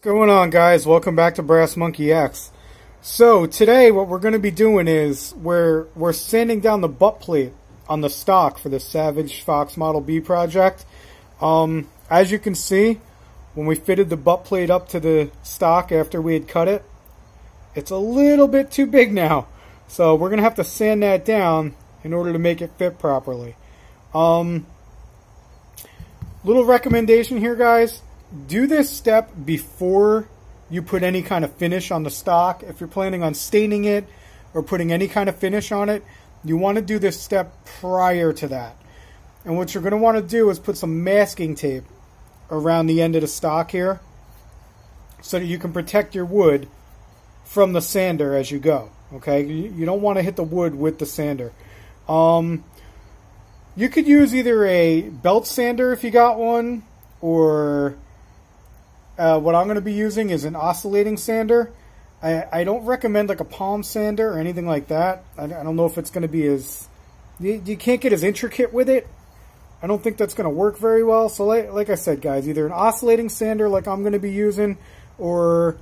What's going on, guys? Welcome back to Brass Monkey X. So today what we're going to be doing is we're sanding down the butt plate on the stock for the Savage Fox Model B project. As you can see, when we fitted the butt plate up to the stock after we had cut it, it's a little bit too big now. So we're going to have to sand that down in order to make it fit properly. Little recommendation here, guys. Do this step before you put any kind of finish on the stock. If you're planning on staining it or putting any kind of finish on it, you want to do this step prior to that. And what you're going to want to do is put some masking tape around the end of the stock here so that you can protect your wood from the sander as you go. Okay, you don't want to hit the wood with the sander. You could use either a belt sander if you got one, or what I'm going to be using is an oscillating sander. I don't recommend like a palm sander or anything like that. I don't know if it's going to be as... You can't get as intricate with it. I don't think that's going to work very well. So like I said, guys, either an oscillating sander like I'm going to be using, or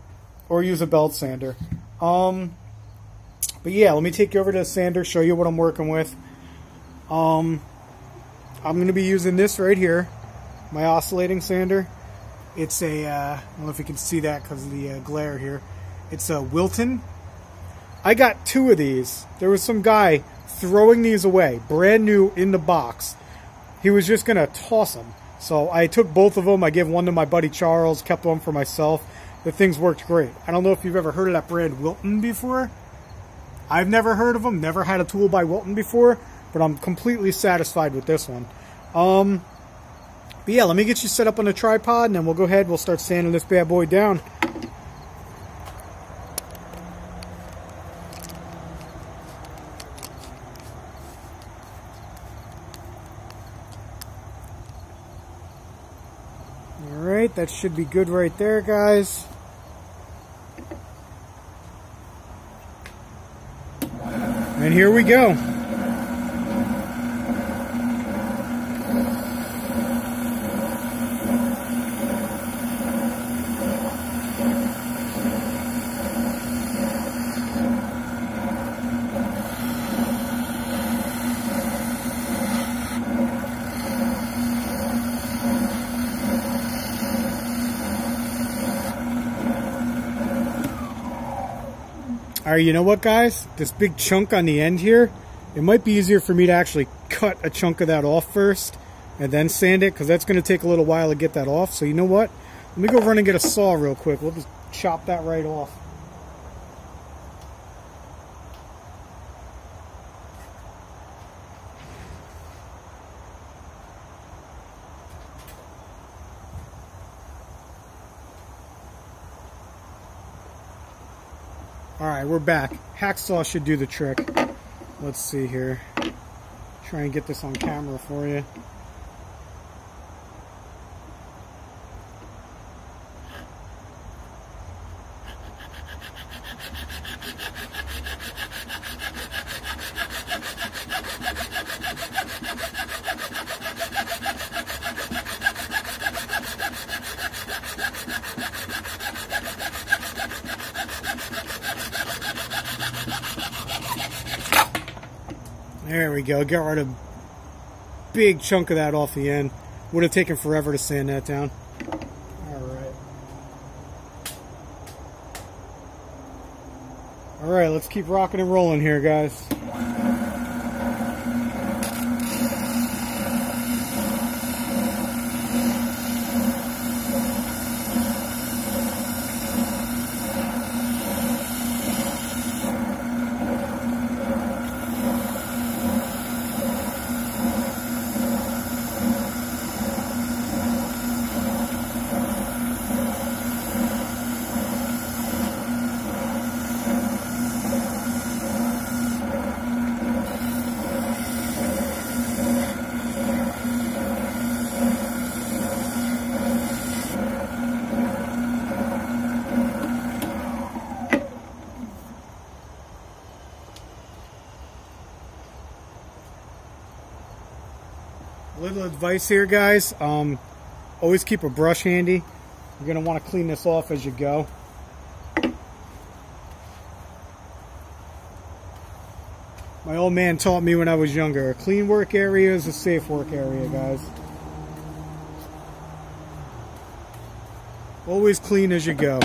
use a belt sander. But yeah, let me take you over to the sander, show you what I'm working with. I'm going to be using this right here, my oscillating sander. It's a, I don't know if you can see that because of the glare here. It's a Wilton. I got two of these. There was some guy throwing these away, brand new in the box. He was just going to toss them. So I took both of them. I gave one to my buddy Charles, kept one for myself. The things worked great. I don't know if you've ever heard of that brand Wilton before. I've never heard of them, never had a tool by Wilton before, but I'm completely satisfied with this one. But yeah, let me get you set up on the tripod, and then we'll go ahead, we'll start sanding this bad boy down. Alright, that should be good right there, guys. And here we go. Alright, you know what, guys? This big chunk on the end here, it might be easier for me to actually cut a chunk of that off first and then sand it, because that's going to take a little while to get that off. So you know what? Let me go run and get a saw real quick. We'll just chop that right off. Alright, we're back. Hacksaw should do the trick. Let's see here. Try and get this on camera for you. There we go. Get rid of a big chunk of that off the end. Would have taken forever to sand that down. Alright. Alright, let's keep rocking and rolling here, guys. Little advice here, guys. Always keep a brush handy. You're going to want to clean this off as you go. My old man taught me when I was younger, a clean work area is a safe work area, guys. Always clean as you go.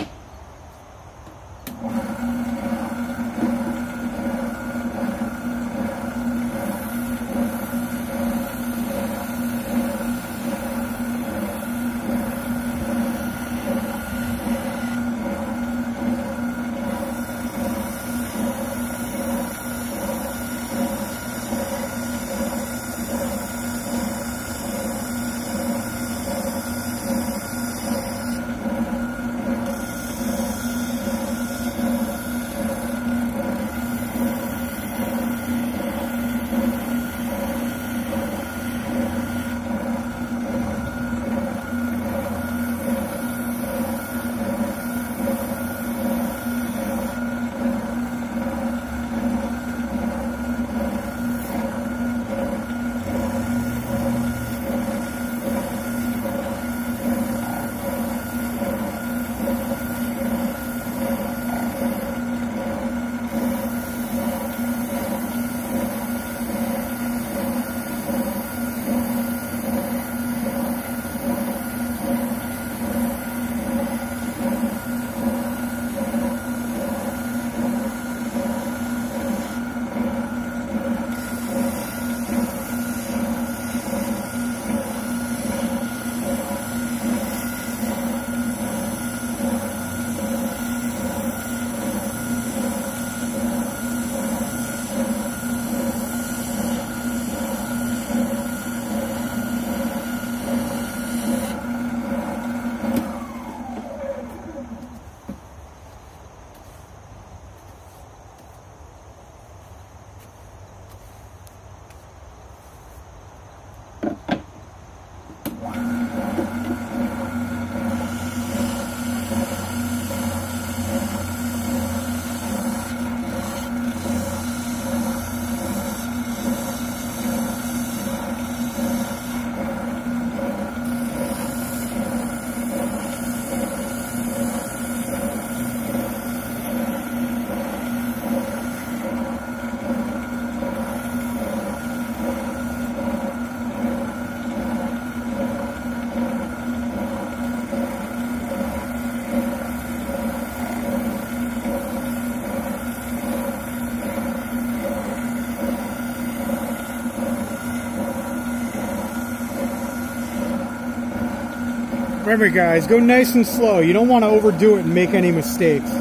Remember guys, go nice and slow. You don't want to overdo it and make any mistakes.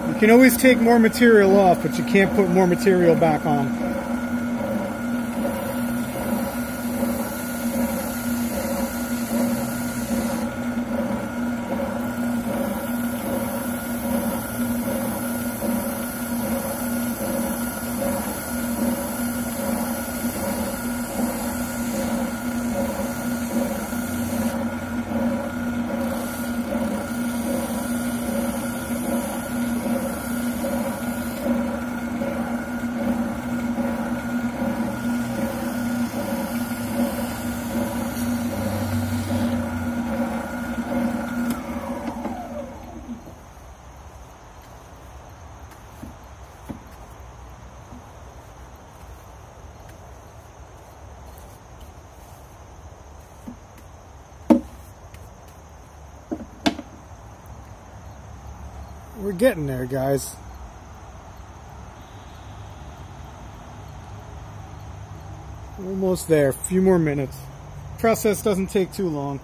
You can always take more material off, but you can't put more material back on. We're getting there, guys. Almost there. A few more minutes. Process doesn't take too long.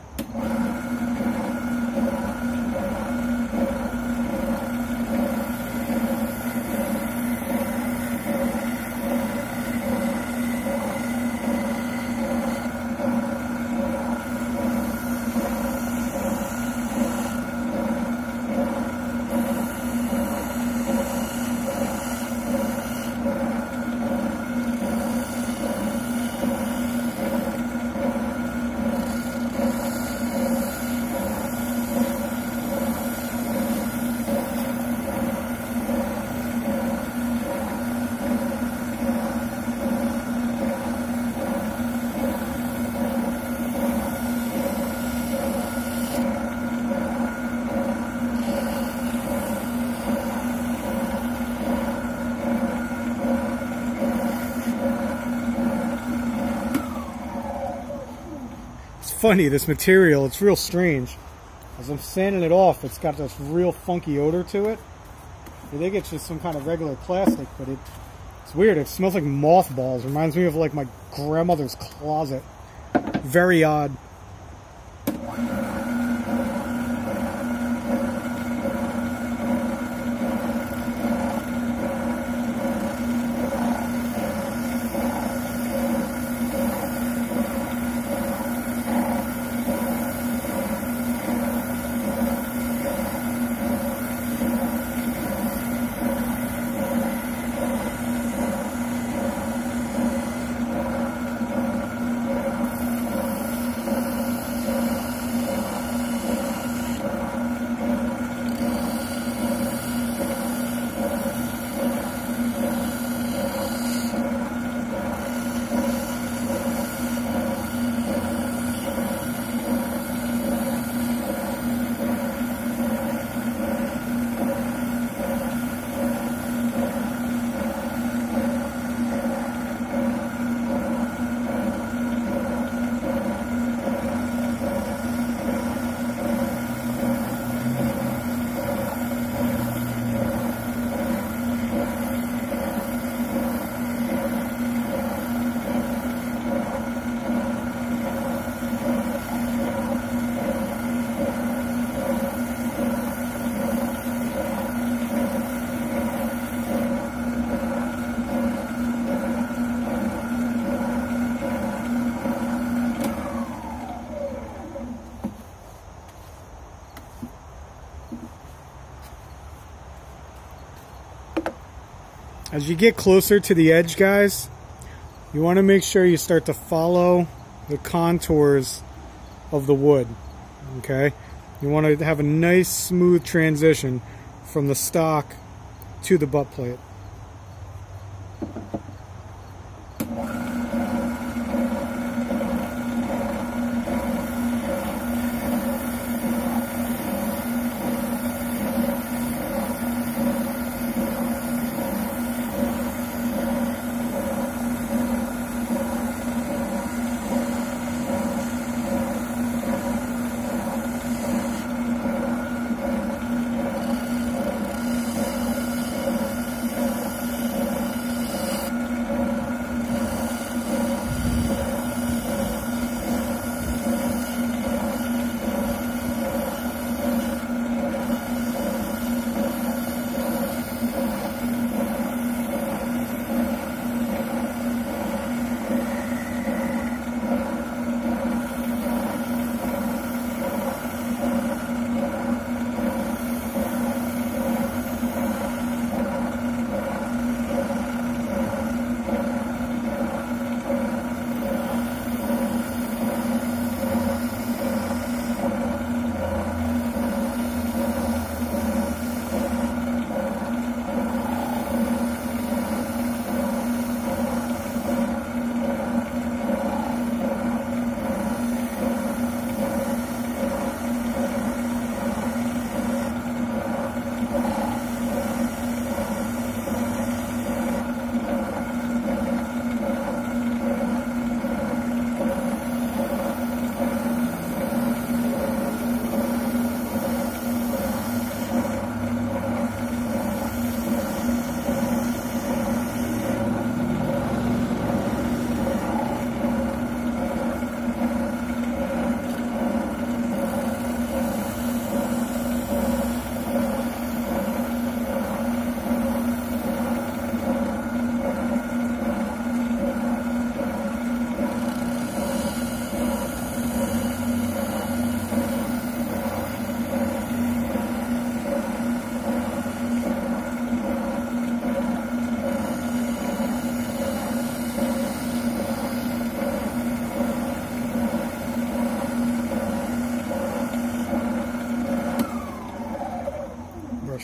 funny, this material. It's real strange. As I'm sanding it off, it's got this real funky odor to it. I think it's just some kind of regular plastic, but it's weird. It smells like mothballs. It reminds me of like my grandmother's closet. Very odd. As you get closer to the edge, guys, you want to make sure you start to follow the contours of the wood, okay? You want to have a nice smooth transition from the stock to the butt plate.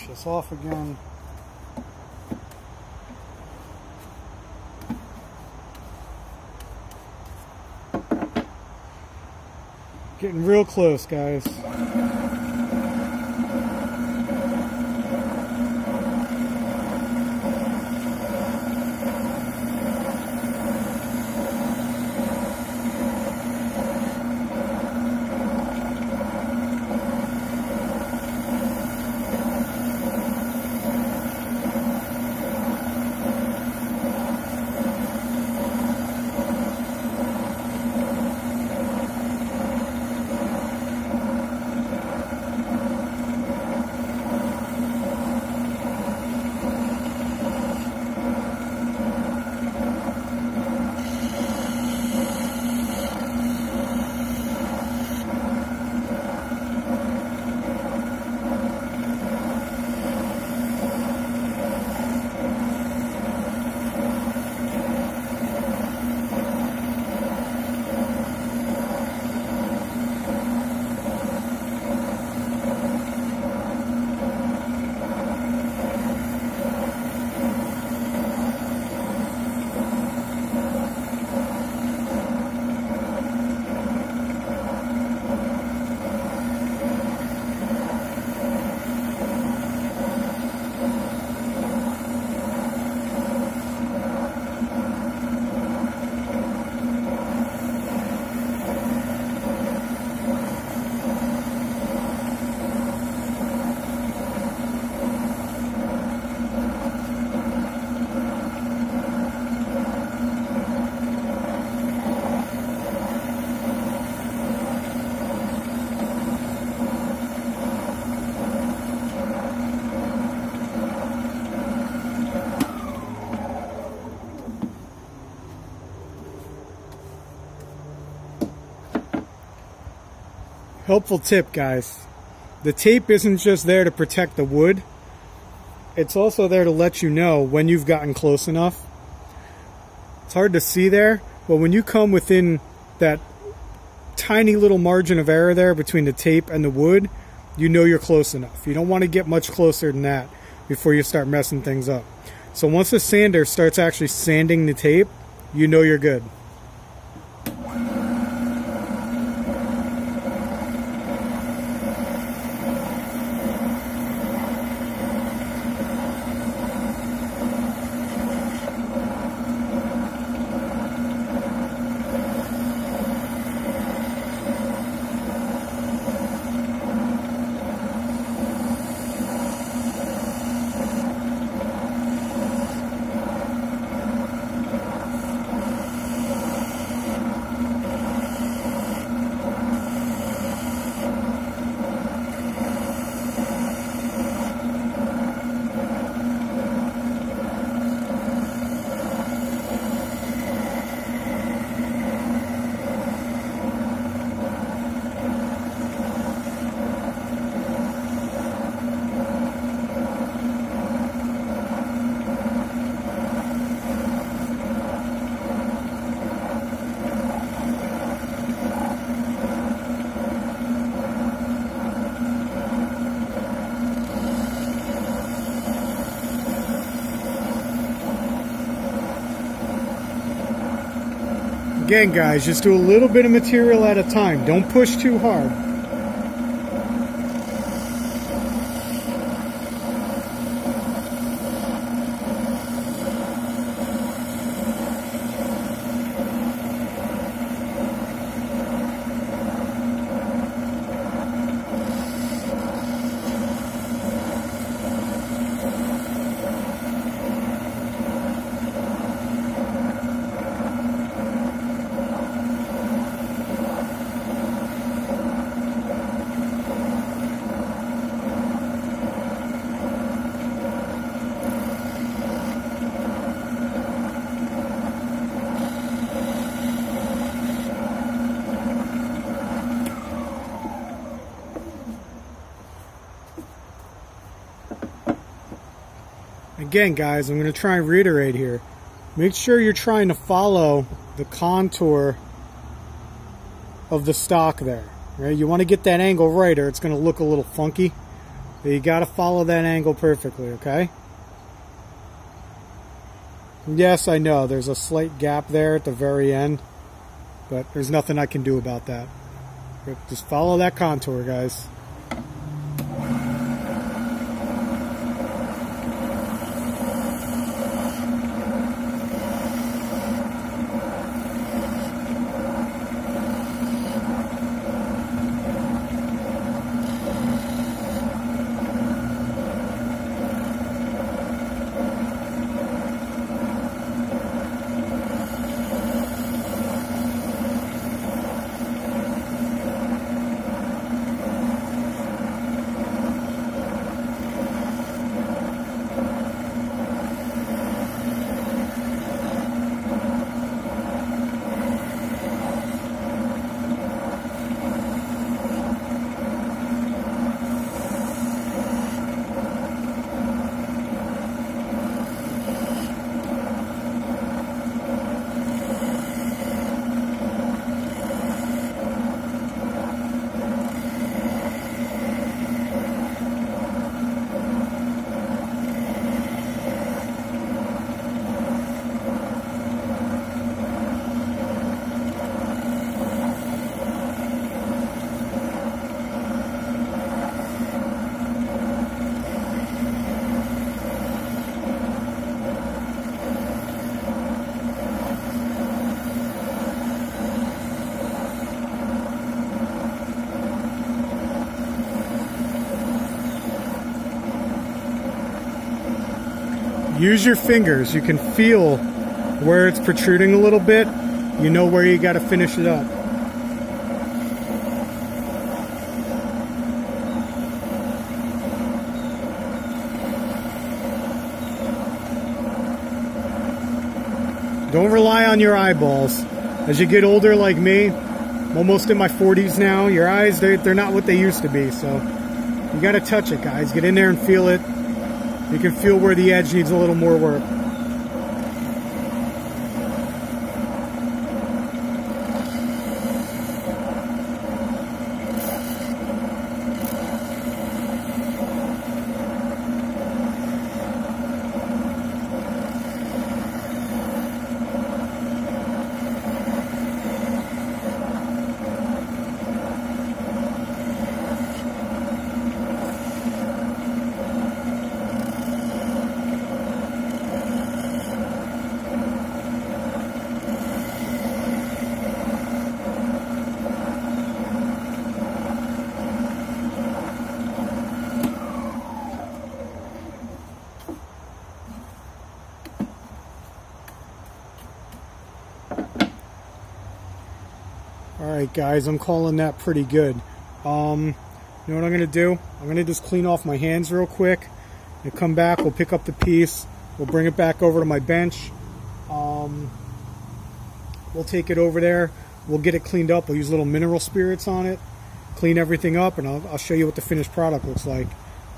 This off again. Getting real close, guys. Helpful tip, guys. The tape isn't just there to protect the wood. It's also there to let you know when you've gotten close enough. It's hard to see there, but when you come within that tiny little margin of error there between the tape and the wood, you know you're close enough. You don't want to get much closer than that before you start messing things up. So once the sander starts actually sanding the tape, you know you're good. Again, guys, just do a little bit of material at a time. Don't push too hard. Again, guys, I'm going to try and reiterate here. Make sure you're trying to follow the contour of the stock there. Right? You want to get that angle right or it's going to look a little funky. But you got to follow that angle perfectly, okay? Yes, I know there's a slight gap there at the very end, but there's nothing I can do about that. But just follow that contour, guys. Use your fingers. You can feel where it's protruding a little bit. You know where you got to finish it up. Don't rely on your eyeballs. As you get older like me, I'm almost in my 40s now. Your eyes, they're not what they used to be, so you got to touch it, guys. Get in there and feel it. You can feel where the edge needs a little more work. Alright guys, I'm calling that pretty good. You know what I'm going to do? I'm going to just clean off my hands real quick. And come back, we'll pick up the piece. We'll bring it back over to my bench. We'll take it over there. We'll get it cleaned up. We'll use little mineral spirits on it. Clean everything up, and I'll show you what the finished product looks like.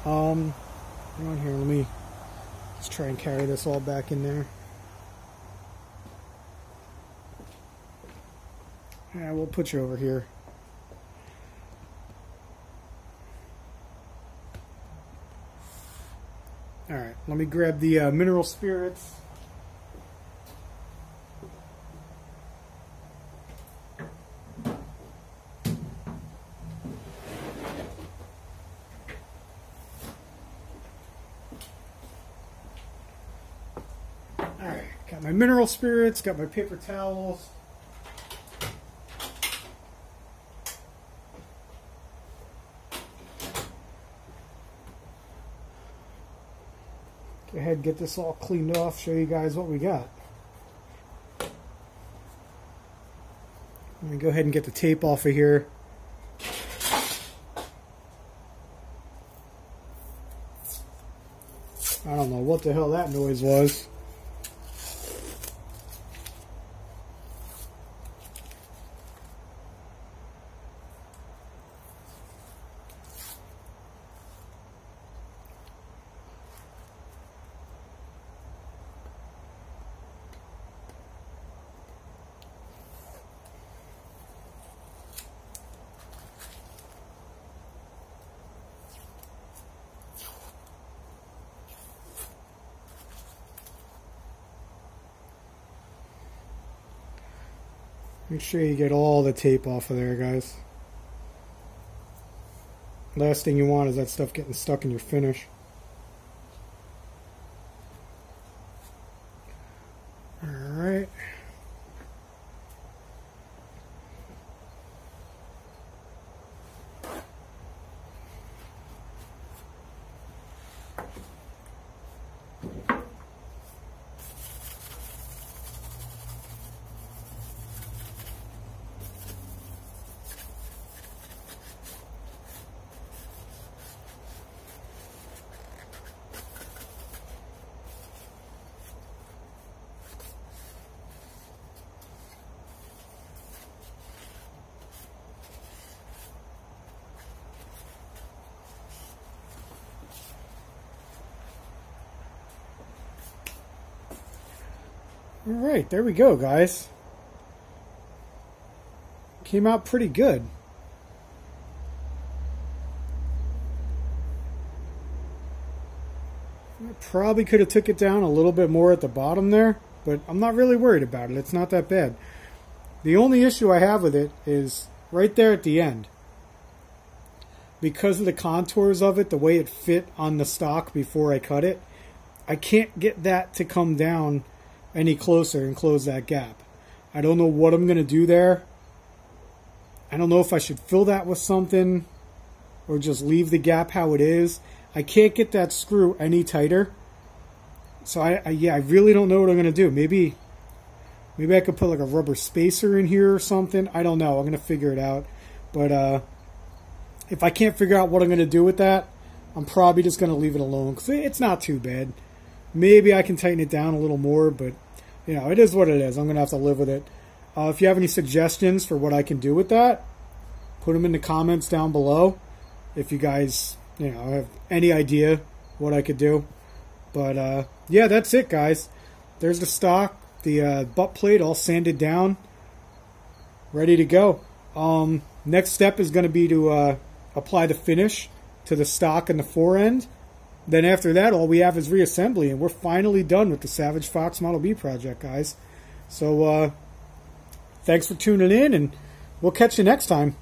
Hang on here, let me just try and carry this all back in there. Yeah, we'll put you over here. Alright, let me grab the mineral spirits. Alright, got my mineral spirits, got my paper towels. Go ahead and get this all cleaned off, show you guys what we got. Let me go ahead and get the tape off of here. I don't know what the hell that noise was. Make sure you get all the tape off of there, guys. Last thing you want is that stuff getting stuck in your finish. Alright. Alright, there we go, guys. Came out pretty good. I probably could have took it down a little bit more at the bottom there, but I'm not really worried about it. It's not that bad. The only issue I have with it is right there at the end. Because of the contours of it, the way it fit on the stock before I cut it, I can't get that to come down any closer and close that gap. I don't know what I'm going to do there. I don't know if I should fill that with something or just leave the gap how it is. I can't get that screw any tighter. So I really don't know what I'm going to do. Maybe I could put like a rubber spacer in here or something. I don't know. I'm going to figure it out. But if I can't figure out what I'm going to do with that, I'm probably just going to leave it alone because it's not too bad. Maybe I can tighten it down a little more, but you know, it is what it is. I'm going to have to live with it. If you have any suggestions for what I can do with that, put them in the comments down below. If you guys, have any idea what I could do. But, yeah, that's it, guys. There's the stock, the butt plate all sanded down, ready to go. Next step is going to be to apply the finish to the stock and the fore end. Then after that, all we have is reassembly, and we're finally done with the Savage Fox Model B project, guys. So, thanks for tuning in, and we'll catch you next time.